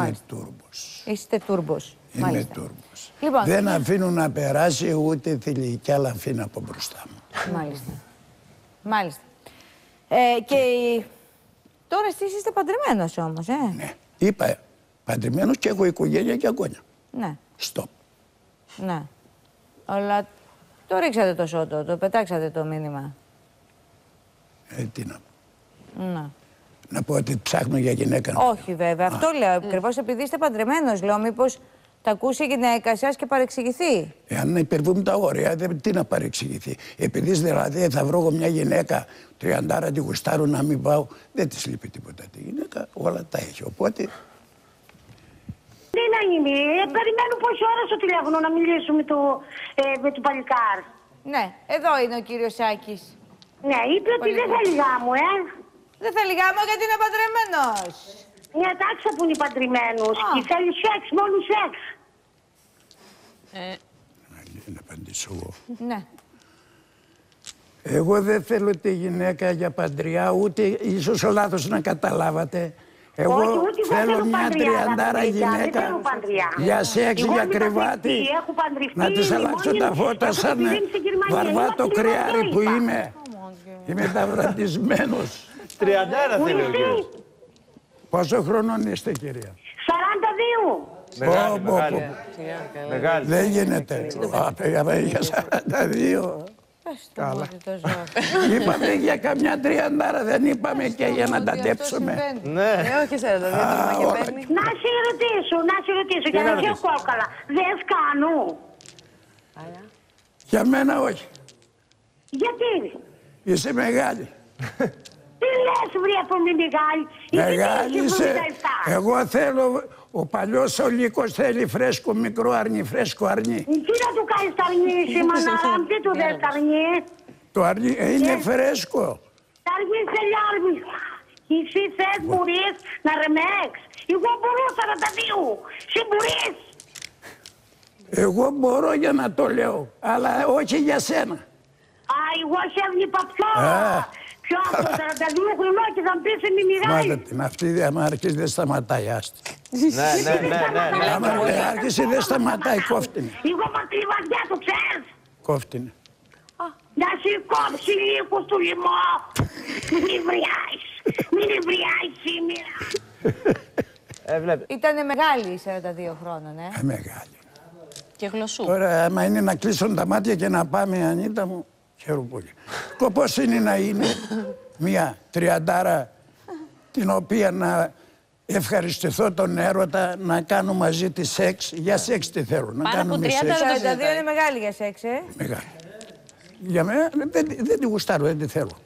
Είμαι τούρμπος. Είστε τούρμπος. Είμαι τούρμπος. Λοιπόν, δεν αφήνουν να περάσει ούτε θηλυκιά λαμφίνα από μπροστά μου. Μάλιστα. Μάλιστα. Και τώρα εσείς είστε παντρεμένος όμως, Ναι. Είπα παντρεμένος και έχω οικογένεια και αγώνια. Ναι. Στοπ. Ναι. Αλλά το ρίξατε το σώτο, το πετάξατε το μήνυμα. Τι να πω. Ναι. Να πω ότι ψάχνω για γυναίκα. Όχι βέβαια. Αυτό λέω ακριβώς επειδή είστε παντρεμένος. Λέω μήπως τα ακούσει η γυναίκα σας και παρεξηγηθεί. Αν υπερβούμε τα όρια, τι να παρεξηγηθεί. Επειδή δηλαδή θα βρω μια γυναίκα 30 τη γουστάρω να μην πάω, δεν της λείπει τίποτα. Τη γυναίκα όλα τα έχει. Οπότε. Τι να γίνει, περιμένω πόση ώρα στο τηλέφωνο να μιλήσω με το παλικάρ. Ναι, εδώ είναι ο κύριος Σάκης. Ναι, είπε ότι δεν θέλει γάμο, Δεν θέλει γάμο γιατί είναι παντρεμένος. Μια τάξη που είναι παντρεμένος και θέλει σεξ, μόνο σεξ. Να απαντήσω εγώ. Ναι. Εγώ δεν θέλω τη γυναίκα για παντριά, ούτε ίσως ο λάθος να καταλάβατε. Εγώ θέλω μια 30 γυναίκα για σεξ, για κρεβάτι, να της αλλάξω τα φώτα σαν βαρβάτο κρυάρι που είμαι. Είμαι ταυρατισμένος. 30 θέλει ο κύριος. Πόσο χρονών είστε, κυρία? 42. Μεγάλη. Δεν γίνεται. Για 42. Καλά. Είπαμε για καμιά 30, δεν είπαμε και για να ταντέψουμε. Ναι. Όχι 42, Να σε ρωτήσω, για να σε κόκαλα. Δεν σκάνου. Για μένα όχι. Γιατί? Είσαι μεγάλη. Τι λες βρε από μη μεγάλη? Μεγάλη είσαι. Εγώ θέλω, ο παλιός ο Λύκος θέλει φρέσκο μικρό αρνί, φρέσκο αρνί. Τι να του κάνεις τα αρνί εσύ μανάρα, τι του δες τα αρνί? Το αρνί είναι φρέσκο. Τα αρνί σε λιάρμι. Εσύ θες μπορείς να ρεμέξ? Εγώ μπορώ 42. Εσύ μπορείς? Εγώ μπορώ για να το λέω, αλλά όχι για σένα. Εγώ σε έβλεπα πιο από 42 χρονών και θα μου πεις μη μεγάλη. Μάτε την αυτή, άμα αρχίσει δεν σταματάει, άστη. Ναι. Άμα αρχίσει δεν σταματάει, κόφτηνε. Εγώ μακρυβαδιά το ξέρεις. Κόφτηνε. Να σε κόψει λίγο στο λαιμό. Μην ευριάεις σήμερα. Ήτανε μεγάλη 42 χρόνων, Μεγάλη. Και γλωσσού. Τώρα, άμα είναι να κλείσουν τα μάτια και να πάμε, Ανίτα μου, χαίρομαι πολύ. Σκοπός είναι να είναι μια 30 την οποία να ευχαριστηθώ τον έρωτα, να κάνω μαζί τη σεξ. Για σεξ τι θέλω, να κάνω με σεξ. 42 είναι μεγάλη για σεξ, Μεγάλη. Για μένα δεν τη γουστάρω, δεν τη θέλω.